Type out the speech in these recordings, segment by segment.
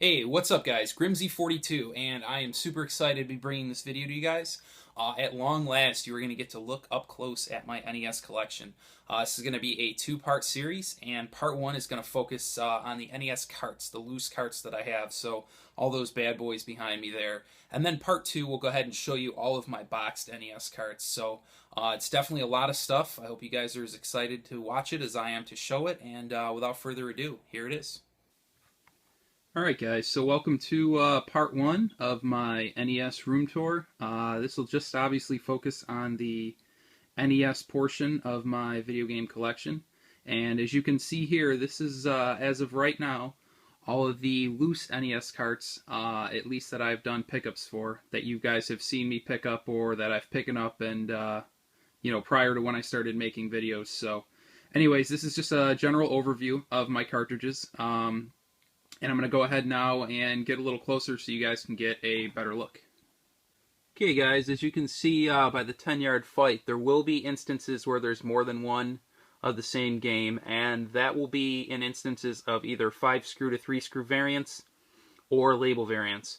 Hey, what's up guys? Grimsie42, and I am super excited to be bringing this video to you guys. At long last, you are going to get to look up close at my NES collection. This is going to be a two-part series, and part one is going to focus on the NES carts, the loose carts that I have, so all those bad boys behind me there. And then part two, we'll go ahead and show you all of my boxed NES carts. So it's definitely a lot of stuff. I hope you guys are as excited to watch it as I am to show it, and without further ado, here it is. Alright guys, so welcome to part one of my NES room tour. This will just obviously focus on the NES portion of my video game collection. And as you can see here, this is, as of right now, all of the loose NES carts, at least that I've done pickups for, that you guys have seen me pick up or that I've picked up and, prior to when I started making videos. So anyways, this is just a general overview of my cartridges. And I'm going to go ahead now and get a little closer so you guys can get a better look. Okay guys, as you can see by the 10-yard fight, there will be instances where there's more than one of the same game, and that will be in instances of either 5-screw to 3-screw variants or label variants.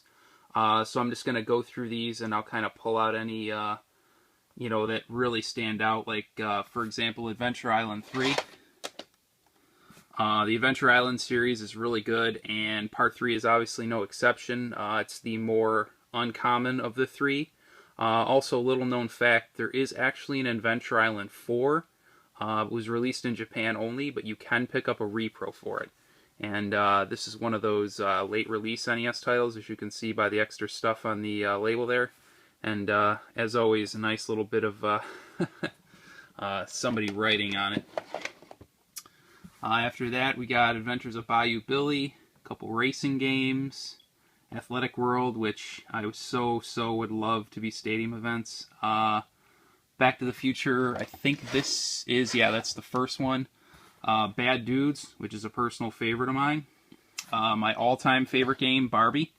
So I'm just going to go through these and I'll kind of pull out any, that really stand out, like for example Adventure Island 3. The Adventure Island series is really good, and Part 3 is obviously no exception. It's the more uncommon of the three. Also, a little known fact, there is actually an Adventure Island 4. It was released in Japan only, but you can pick up a repro for it. And this is one of those late release NES titles, as you can see by the extra stuff on the label there. And as always, a nice little bit of somebody writing on it. After that, we got Adventures of Bayou Billy, a couple racing games, Athletic World, which I so would love to be stadium events. Back to the Future, I think this is, that's the first one. Bad Dudes, which is a personal favorite of mine. My all-time favorite game, Barbie.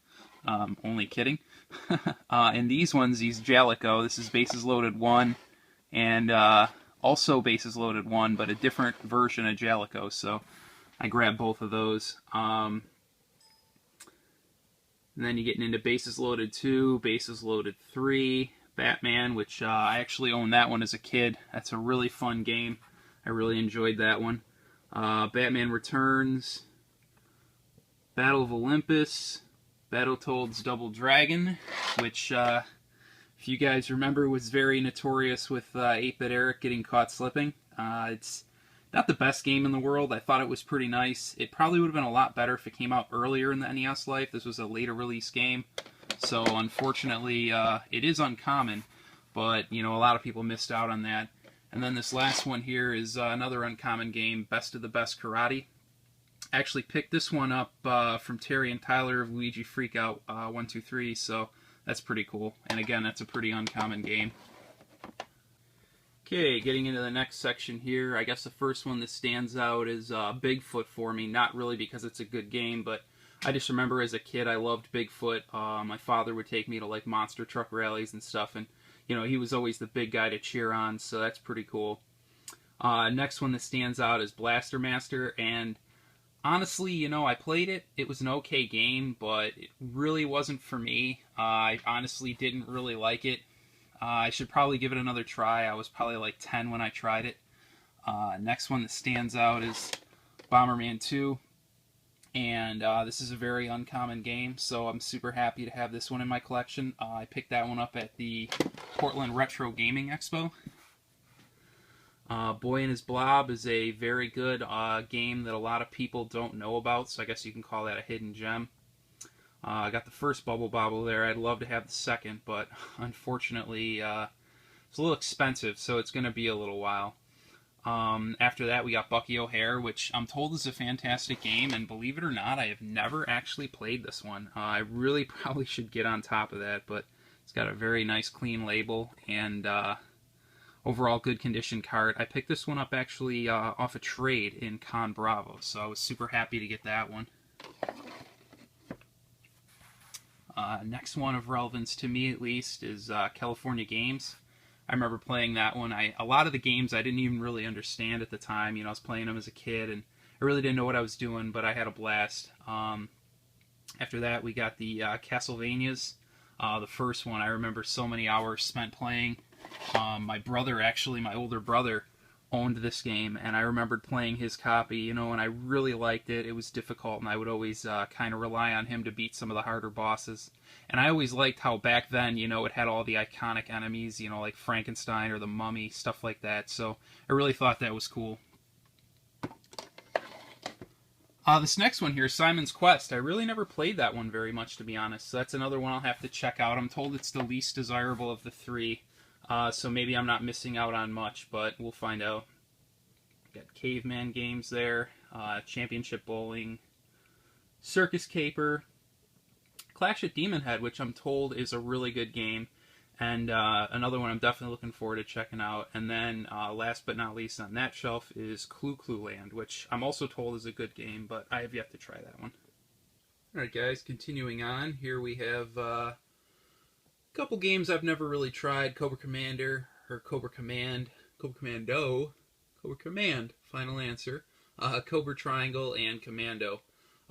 Only kidding. And these ones, these Jalico, this is Bases Loaded 1, and also Bases Loaded 1, but a different version of Jalico, so I grabbed both of those. And then you're getting into Bases Loaded 2, Bases Loaded 3, Batman, which I actually owned that one as a kid. That's a really fun game. I really enjoyed that one. Batman Returns, Battle of Olympus, Battletoads Double Dragon, which if you guys remember, was very notorious with 8-bit Eric getting caught slipping. It's not the best game in the world. I thought it was pretty nice. It probably would have been a lot better if it came out earlier in the NES life. This was a later release game. So unfortunately, it is uncommon, but a lot of people missed out on that. And then this last one here is another uncommon game, Best of the Best Karate. I actually picked this one up from Terry and Tyler of Luigi Freakout 123, so that's pretty cool. And again, that's a pretty uncommon game. Okay, getting into the next section here, I guess the first one that stands out is Bigfoot for me. Not really because it's a good game, but I just remember as a kid I loved Bigfoot. My father would take me to like monster truck rallies and stuff, and he was always the big guy to cheer on, so that's pretty cool. Next one that stands out is Blaster Master, and honestly, I played it. It was an okay game, but it really wasn't for me. I honestly didn't really like it. I should probably give it another try. I was probably like 10 when I tried it. Next one that stands out is Bomberman 2. And this is a very uncommon game, so I'm super happy to have this one in my collection. I picked that one up at the Portland Retro Gaming Expo. Boy and His Blob is a very good game that a lot of people don't know about, so I guess you can call that a hidden gem. I got the first Bubble Bobble there. I'd love to have the second, but unfortunately it's a little expensive, so it's going to be a little while. After that, we got Bucky O'Hare, which I'm told is a fantastic game, and believe it or not, I have never actually played this one. I really probably should get on top of that, but it's got a very nice, clean label, and overall good condition cart. I picked this one up actually off a trade in Con Bravo, so I was super happy to get that one. Next one of relevance to me, at least, is California Games. I remember playing that one. A lot of the games I didn't even really understand at the time. I was playing them as a kid, and I really didn't know what I was doing, but I had a blast. After that, we got the Castlevanias. The first one, I remember so many hours spent playing. My brother, actually, my older brother, owned this game, and I remembered playing his copy, you know, and I really liked it. It was difficult, and I would always kind of rely on him to beat some of the harder bosses. And I always liked how back then, you know, it had all the iconic enemies, you know, like Frankenstein or the Mummy, stuff like that. So I really thought that was cool. This next one here, Simon's Quest. I really never played that one very much, to be honest. So that's another one I'll have to check out. I'm told it's the least desirable of the three. So maybe I'm not missing out on much, but we'll find out. Got Caveman games there, Championship Bowling, Circus Caper, Clash at Demon Head, which I'm told is a really good game, and another one I'm definitely looking forward to checking out. And then last but not least on that shelf is Clue Land, which I'm also told is a good game, but I have yet to try that one. Alright guys, continuing on, here we have couple games I've never really tried. Cobra Commander, or Cobra Command, Cobra Commando, Cobra Command, final answer, Cobra Triangle, and Commando.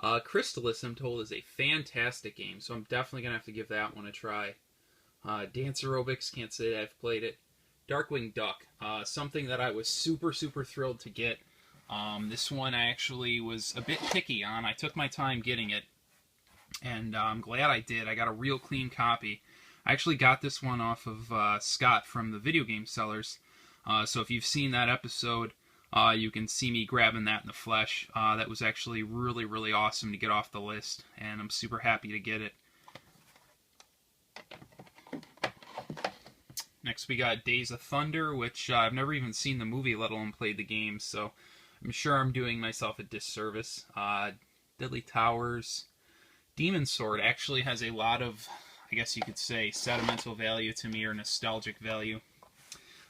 Crystalis, I'm told, is a fantastic game, so I'm definitely going to have to give that one a try. Dance Aerobics, can't say that I've played it. Darkwing Duck, something that I was super thrilled to get. This one I actually was a bit picky on. I took my time getting it, and I'm glad I did. I got a real clean copy. I actually got this one off of Scott from the Video Game Sellers. So if you've seen that episode, you can see me grabbing that in the flesh. That was actually really awesome to get off the list, and I'm super happy to get it. Next we got Days of Thunder, which I've never even seen the movie, let alone played the game, so I'm sure I'm doing myself a disservice. Deadly Towers. Demon Sword actually has a lot of, I guess you could say, sentimental value to me, or nostalgic value.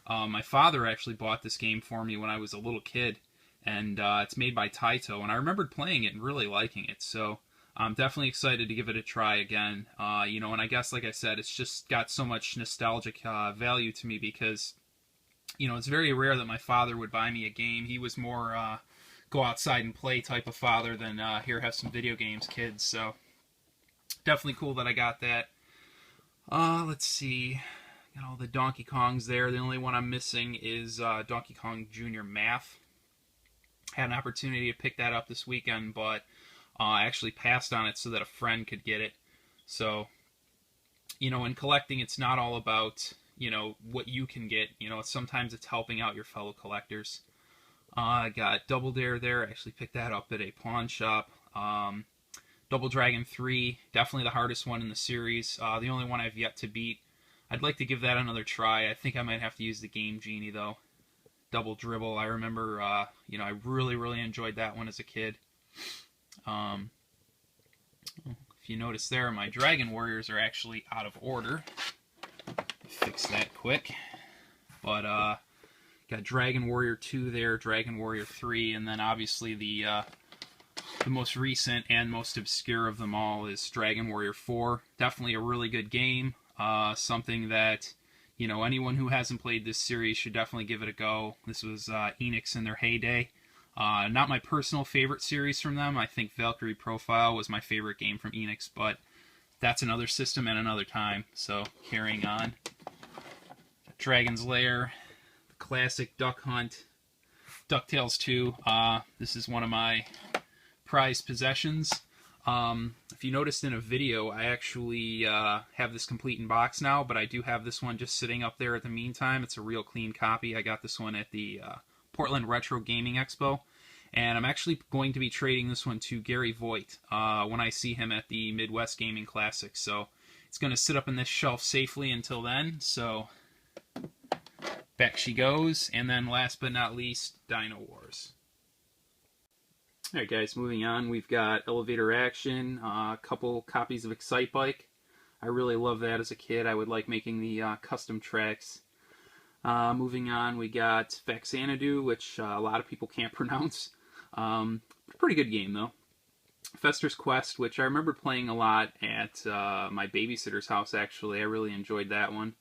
My father actually bought this game for me when I was a little kid, and it's made by Taito, and I remembered playing it and really liking it, so I'm definitely excited to give it a try again. You know, and I guess, like I said, it's just got so much nostalgic value to me because, you know, it's very rare that my father would buy me a game. He was more go outside and play type of father than here, have some video games, kids, so definitely cool that I got that. Let's see. Got all the Donkey Kongs there. The only one I'm missing is Donkey Kong Jr. Math. Had an opportunity to pick that up this weekend, but I actually passed on it so that a friend could get it. So, you know, in collecting, it's not all about, you know, what you can get. You know, sometimes it's helping out your fellow collectors. I got Double Dare there. I actually picked that up at a pawn shop. Double Dragon 3, definitely the hardest one in the series. The only one I've yet to beat. I'd like to give that another try. I think I might have to use the Game Genie, though. Double Dribble, I remember, you know, I really enjoyed that one as a kid. If you notice there, my Dragon Warriors are actually out of order. Fix that quick. But, got Dragon Warrior 2 there, Dragon Warrior 3, and then obviously the most recent and most obscure of them all is Dragon Warrior 4. Definitely a really good game. Something that, you know, anyone who hasn't played this series should definitely give it a go. This was Enix in their heyday. Not my personal favorite series from them. I think Valkyrie Profile was my favorite game from Enix, but that's another system and another time. So, carrying on. Dragon's Lair, the classic Duck Hunt, DuckTales 2. This is one of my prized possessions. If you noticed in a video, I actually have this complete in box now, but I do have this one just sitting up there at the meantime. It's a real clean copy. I got this one at the Portland Retro Gaming Expo, and I'm actually going to be trading this one to Gary Voigt when I see him at the Midwest Gaming Classic. So it's going to sit up in this shelf safely until then. So back she goes, and then last but not least, Dino Wars. Alright guys, moving on, we've got Elevator Action, a couple copies of Excite Bike. I really loved that as a kid. I would like making the custom tracks. Moving on, we got Faxanadu, which a lot of people can't pronounce. Pretty good game though. Fester's Quest, which I remember playing a lot at my babysitter's house actually. I really enjoyed that one.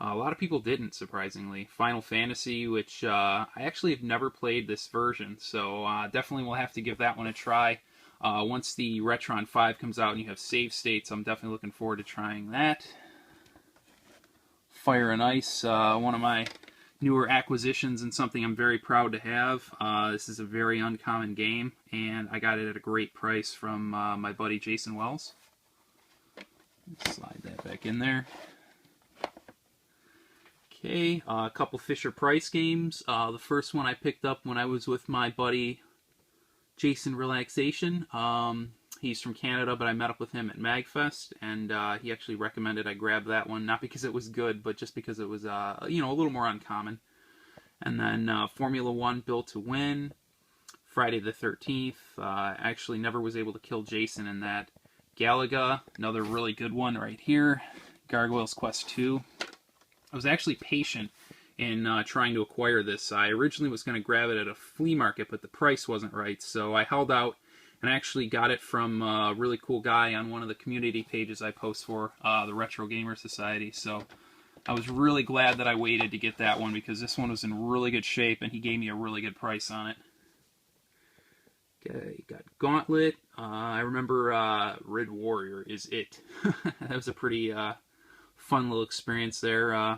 A lot of people didn't, surprisingly. Final Fantasy, which I actually have never played this version, so definitely will have to give that one a try. Once the Retron 5 comes out and you have save states, I'm definitely looking forward to trying that. Fire and Ice, one of my newer acquisitions and something I'm very proud to have. This is a very uncommon game, and I got it at a great price from my buddy Jason Wells. Slide that back in there. Okay, a couple Fisher-Price games. The first one I picked up when I was with my buddy Jason Relaxation. He's from Canada, but I met up with him at MagFest, and he actually recommended I grab that one, not because it was good, but just because it was, you know, a little more uncommon. And then Formula 1 Built to Win, Friday the 13th. Actually never was able to kill Jason in that. Gilligan, another really good one right here. Gargoyles Quest 2. I was actually patient in trying to acquire this. I originally was going to grab it at a flea market, but the price wasn't right, so I held out. And I actually got it from a really cool guy on one of the community pages I post for, the Retro Gamer Society. So I was really glad that I waited to get that one because this one was in really good shape and he gave me a really good price on it. Okay, got Gauntlet. I remember Red Warrior is it. That was a pretty fun little experience there.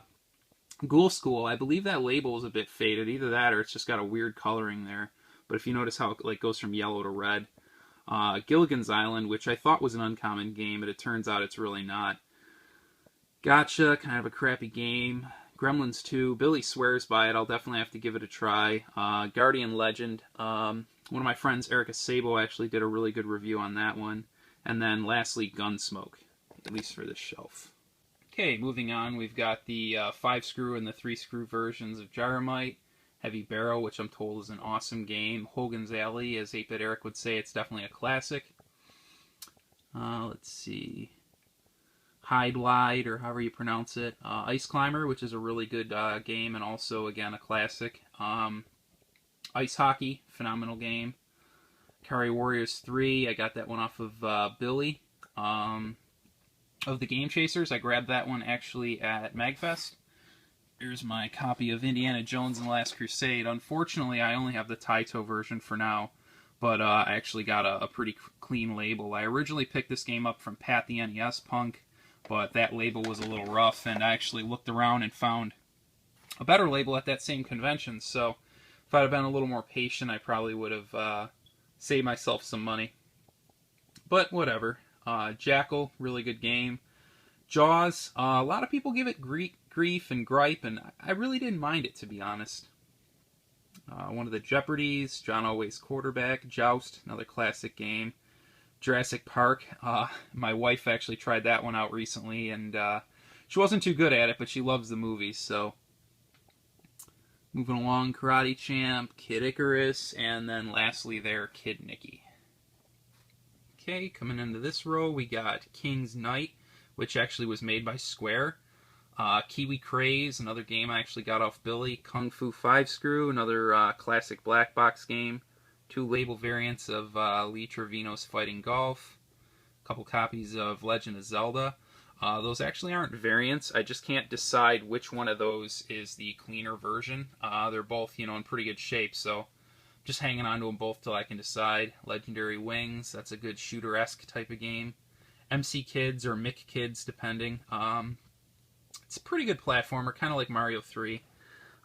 Ghoul School, I believe that label is a bit faded. Either that or it's just got a weird coloring there. But if you notice how it goes from yellow to red. Gilligan's Island, which I thought was an uncommon game, but it turns out it's really not. Gotcha, kind of a crappy game. Gremlins 2, Billy swears by it. I'll definitely have to give it a try. Guardian Legend. One of my friends, Erika Sabo, actually did a really good review on that one. And then lastly, Gunsmoke, at least for this shelf. Okay, moving on, we've got the 5-screw and the 3-screw versions of Gyromite. Heavy Barrel, which I'm told is an awesome game. Hogan's Alley, as 8-Bit Eric would say, it's definitely a classic. Let's see. High Glide, or however you pronounce it. Ice Climber, which is a really good game, and also, again, a classic. Ice Hockey, phenomenal game. Kari Warriors 3, I got that one off of Billy. Of the Game Chasers, I grabbed that one actually at MagFest. Here's my copy of Indiana Jones and the Last Crusade. Unfortunately, I only have the Taito version for now, but I actually got a pretty clean label. I originally picked this game up from Pat the NES Punk, but that label was a little rough, and I actually looked around and found a better label at that same convention, so if I'd have been a little more patient, I probably would have saved myself some money. But whatever. Jackal, really good game. Jaws, a lot of people give it grief and gripe, and I really didn't mind it, to be honest. One of the Jeopardies, John Always Quarterback. Joust, another classic game. Jurassic Park, my wife actually tried that one out recently, and she wasn't too good at it, but she loves the movies, so. Moving along, Karate Champ, Kid Icarus, and then lastly there, Kid Nicky. Okay, coming into this row, we got King's Knight, which actually was made by Square. Kiwi Craze, another game I actually got off Billy. Kung Fu 5-Screw, another classic black box game. 2 label variants of Lee Trevino's Fighting Golf. A couple copies of Legend of Zelda. Those actually aren't variants. I just can't decide which one of those is the cleaner version. They're both, you know, in pretty good shape, so just hanging on to them both till I can decide. Legendary Wings, that's a good shooter-esque type of game. MC Kids or Mick Kids, depending. It's a pretty good platformer, kind of like Mario 3.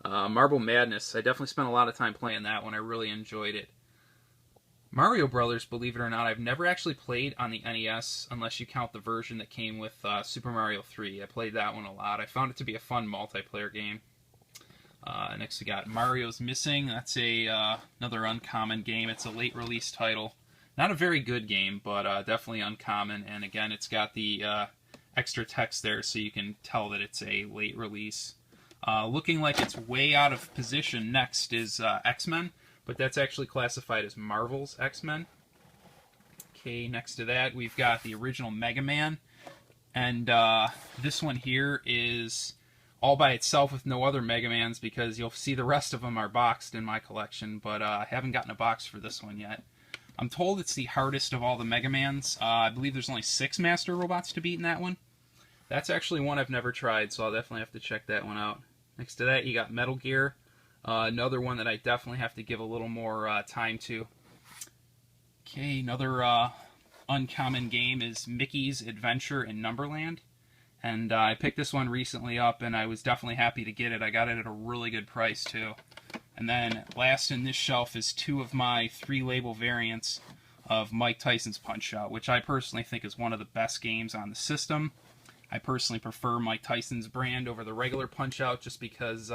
Marble Madness, I definitely spent a lot of time playing that one. I really enjoyed it. Mario Brothers, believe it or not, I've never actually played on the NES unless you count the version that came with Super Mario 3. I played that one a lot. I found it to be a fun multiplayer game. Next we got Mario's Missing. That's another uncommon game. It's a late release title. Not a very good game, but definitely uncommon. And again, it's got the extra text there so you can tell that it's a late release. Looking like it's way out of position next is X-Men, but that's actually classified as Marvel's X-Men. Okay, next to that we've got the original Mega Man, and this one here is all by itself with no other Mega Mans because you'll see the rest of them are boxed in my collection, but I haven't gotten a box for this one yet. I'm told it's the hardest of all the Mega Mans. I believe there's only 6 Master Robots to beat in that one. That's actually one I've never tried, so I'll definitely have to check that one out. Next to that, you got Metal Gear. Another one that I definitely have to give a little more time to. Okay, another uncommon game is Mickey's Adventure in Numberland. And I picked this one recently up, and I was definitely happy to get it. I got it at a really good price, too. And then last in this shelf is 2 of my 3-label variants of Mike Tyson's Punch-Out, which I personally think is one of the best games on the system. I personally prefer Mike Tyson's brand over the regular Punch-Out just because,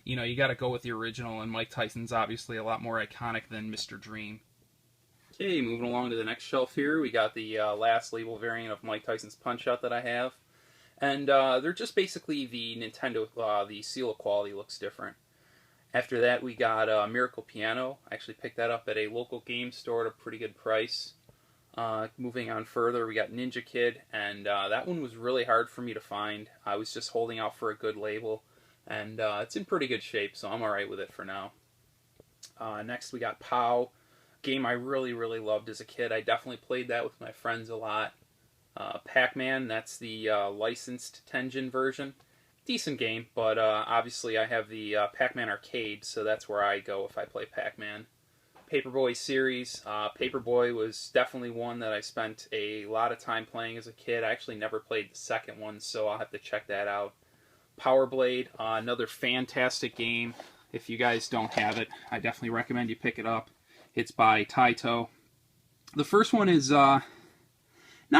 you know, you got to go with the original, and Mike Tyson's obviously a lot more iconic than Mr. Dream. Okay, moving along to the next shelf here, we got the last label variant of Mike Tyson's Punch-Out that I have. And they're just basically the Nintendo, the seal of quality looks different. After that, we got Miracle Piano. I actually picked that up at a local game store at a pretty good price. Moving on further, we got Ninja Kid, and that one was really hard for me to find. I was just holding out for a good label, and it's in pretty good shape, so I'm alright with it for now. Next, we got POW, a game I really, really loved as a kid. I definitely played that with my friends a lot. Pac-Man, that's the licensed Tengen version. Decent game, but obviously I have the Pac-Man arcade, so that's where I go if I play Pac-Man. Paperboy series. Paperboy was definitely one that I spent a lot of time playing as a kid. I actually never played the second one, so I'll have to check that out. Power Blade, another fantastic game. If you guys don't have it, I definitely recommend you pick it up. It's by Taito. The first one is not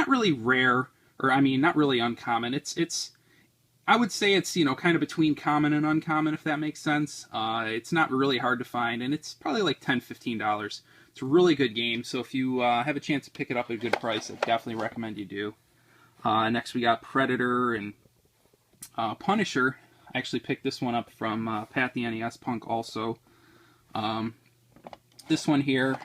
really rare, or I mean, not really uncommon. It's I would say it's, you know, kind of between common and uncommon, if that makes sense. It's not really hard to find, and it's probably like $10, $15. It's a really good game, so if you have a chance to pick it up at a good price, I definitely recommend you do. Next we got Predator and Punisher. I actually picked this one up from Pat the NES Punk also. This one here,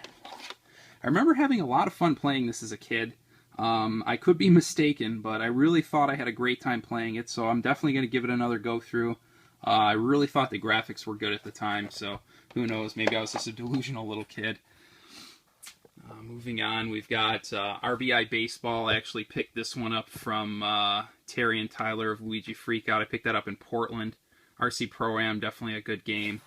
I remember having a lot of fun playing this as a kid. I could be mistaken, but I really thought I had a great time playing it, so I'm definitely going to give it another go-through. I really thought the graphics were good at the time, so who knows, maybe I was just a delusional little kid. Moving on, we've got RBI Baseball. I actually picked this one up from Terry and Tyler of Luigi Freakout. I picked that up in Portland. RC Pro-Am, definitely a good game.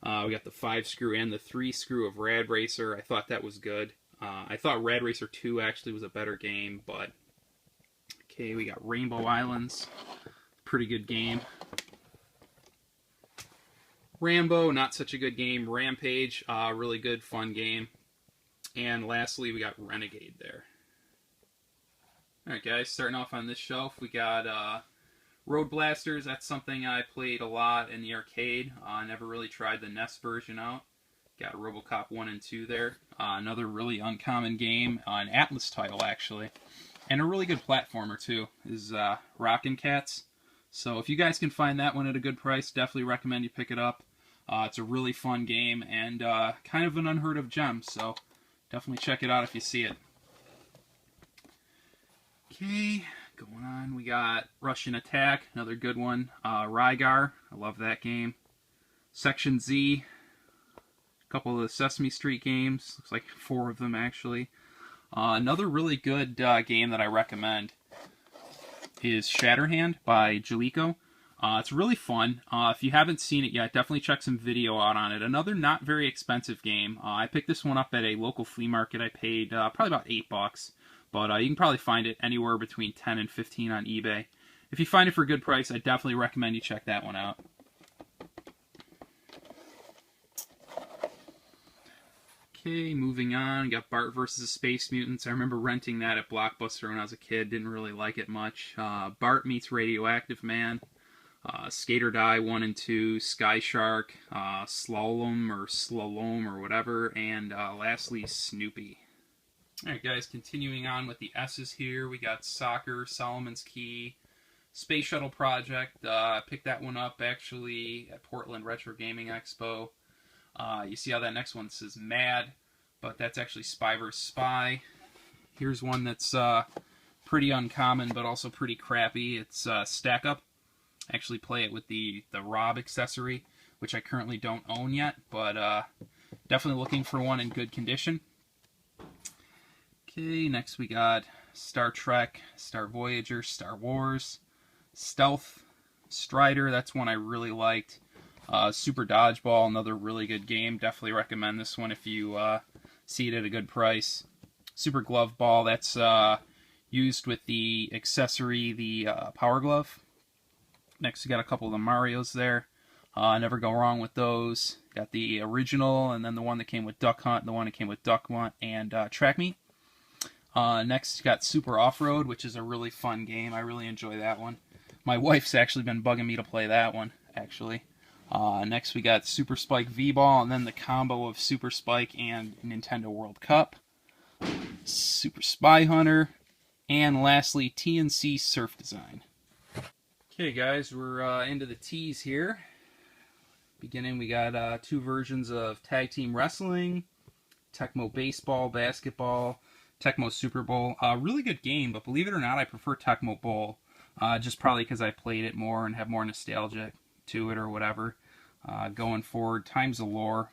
We got the 5-screw and the 3-screw of Rad Racer. I thought that was good. I thought Rad Racer 2 actually was a better game, but... Okay, we got Rainbow Islands. Pretty good game. Rambo, not such a good game. Rampage, really good, fun game. And lastly, we got Renegade there. Alright guys, starting off on this shelf, we got Roadblasters. That's something I played a lot in the arcade. I never really tried the NES version out. Got RoboCop 1 and 2 there. Another really uncommon game, an Atlas title actually. And a really good platformer too, is Rockin' Cats. So if you guys can find that one at a good price, definitely recommend you pick it up. It's a really fun game and kind of an unheard of gem, so definitely check it out if you see it. Okay, going on, we got Russian Attack, another good one. Rygar, I love that game. Section Z, couple of the Sesame Street games, looks like 4 of them actually. Another really good game that I recommend is Shatterhand by Gilligan. It's really fun. If you haven't seen it yet, definitely check some video out on it. Another not very expensive game. I picked this one up at a local flea market. I paid probably about $8, but you can probably find it anywhere between 10 and 15 on eBay. If you find it for a good price, I definitely recommend you check that one out. Okay, moving on, we got Bart vs. the Space Mutants. I remember renting that at Blockbuster when I was a kid, didn't really like it much. Bart meets Radioactive Man, Skate or Die 1 and 2, Sky Shark, Slalom or whatever, and lastly, Snoopy. Alright guys, continuing on with the S's here, we got Soccer, Solomon's Key, Space Shuttle Project. Picked that one up actually at Portland Retro Gaming Expo. You see how that next one says Mad, but that's actually Spy vs. Spy. Here's one that's pretty uncommon, but also pretty crappy. It's Stack Up. I actually play it with the Rob accessory, which I currently don't own yet, but definitely looking for one in good condition. Okay, next we got Star Trek, Star Voyager, Star Wars, Stealth, Strider. That's one I really liked. Super Dodgeball, another really good game. Definitely recommend this one if you see it at a good price. Super glove ball, that's used with the accessory, the Power Glove. Next we got a couple of the Marios there. Never go wrong with those. Got the original, and then the one that came with Duck Hunt, the one that came with Duck Hunt and Track Meet. Next you got Super Offroad, which is a really fun game. I really enjoy that one. My wife's actually been bugging me to play that one, actually. Next we got Super Spike V-Ball, and then the combo of Super Spike and Nintendo World Cup. Super Spy Hunter, and lastly TNC Surf Design. Okay guys, we're into the T's here. Beginning, we got two versions of Tag Team Wrestling, Tecmo Baseball, Basketball, Tecmo Super Bowl. Really good game, but believe it or not, I prefer Tecmo Bowl. Just probably because I played it more and have more nostalgia to it or whatever. Going forward, Times of Lore.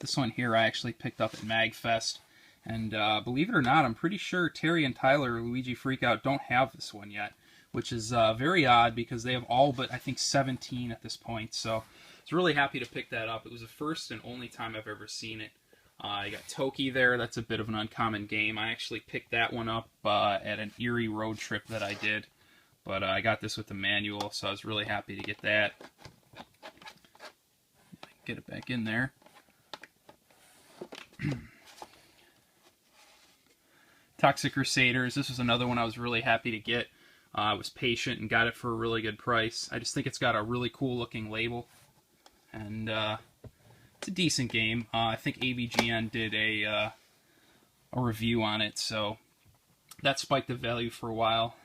This one here I actually picked up at MagFest. And believe it or not, I'm pretty sure Terry and Tyler, Luigi Freakout, don't have this one yet. Which is very odd because they have all but, I think, 17 at this point. So I was really happy to pick that up. It was the first and only time I've ever seen it. I got Toki there. That's a bit of an uncommon game. I actually picked that one up at an Erie road trip that I did. But I got this with the manual, so I was really happy to get that. Get it back in there. Toxic Crusaders. This was another one I was really happy to get. I was patient and got it for a really good price. I just think it's got a really cool looking label. And it's a decent game. I think AVGN did a review on it, so that spiked the value for a while.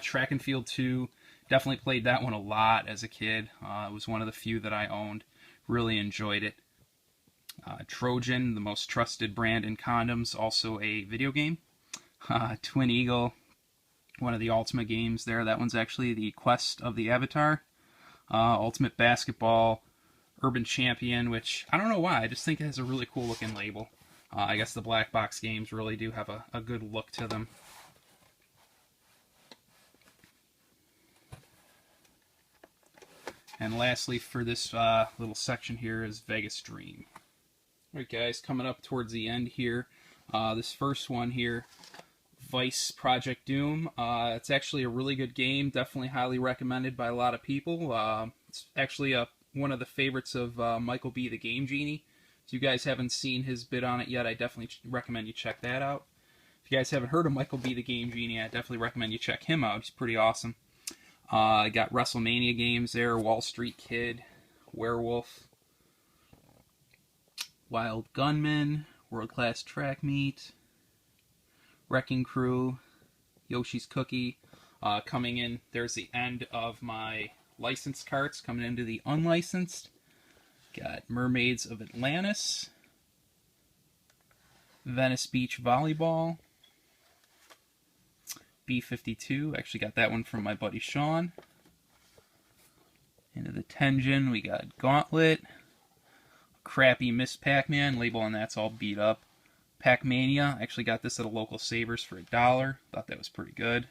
Track and Field 2, definitely played that one a lot as a kid. It was one of the few that I owned. Really enjoyed it. Trojan, the most trusted brand in condoms, also a video game. Twin Eagle, one of the Ultimate games there. That one's actually the Quest of the Avatar. Ultimate Basketball, Urban Champion, which I don't know why, I just think it has a really cool looking label. I guess the black box games really do have a good look to them. And lastly for this little section here is Vegas Dream. Alright guys, coming up towards the end here. This first one here, Vice Project Doom. It's actually a really good game, definitely highly recommended by a lot of people. It's actually one of the favorites of Michael B. the Game Genie. If you guys haven't seen his bid on it yet, I definitely recommend you check that out. If you guys haven't heard of Michael B. the Game Genie, I definitely recommend you check him out. He's pretty awesome. I got WrestleMania games there, Wall Street Kid, Werewolf, Wild Gunman, World Class Track Meet, Wrecking Crew, Yoshi's Cookie. Coming in, there's the end of my licensed carts, coming into the unlicensed. Got Mermaids of Atlantis, Venice Beach Volleyball, B52, actually got that one from my buddy Sean. Into the Tenjin, we got Gauntlet, crappy Miss Pac-Man, label on that's all beat up. Pac-Mania, actually got this at a local Savers for $1, thought that was pretty good.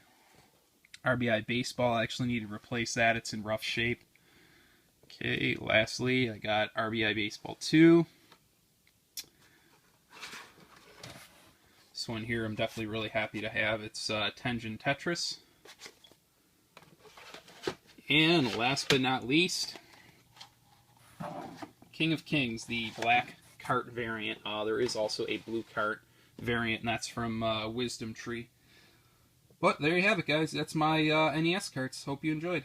RBI Baseball, I actually need to replace that, it's in rough shape. Okay, lastly, I got RBI Baseball 2. This one here I'm definitely really happy to have. It's Tenjin Tetris. And last but not least, King of Kings, the black cart variant. There is also a blue cart variant, and that's from Wisdom Tree. But there you have it, guys. That's my NES carts. Hope you enjoyed.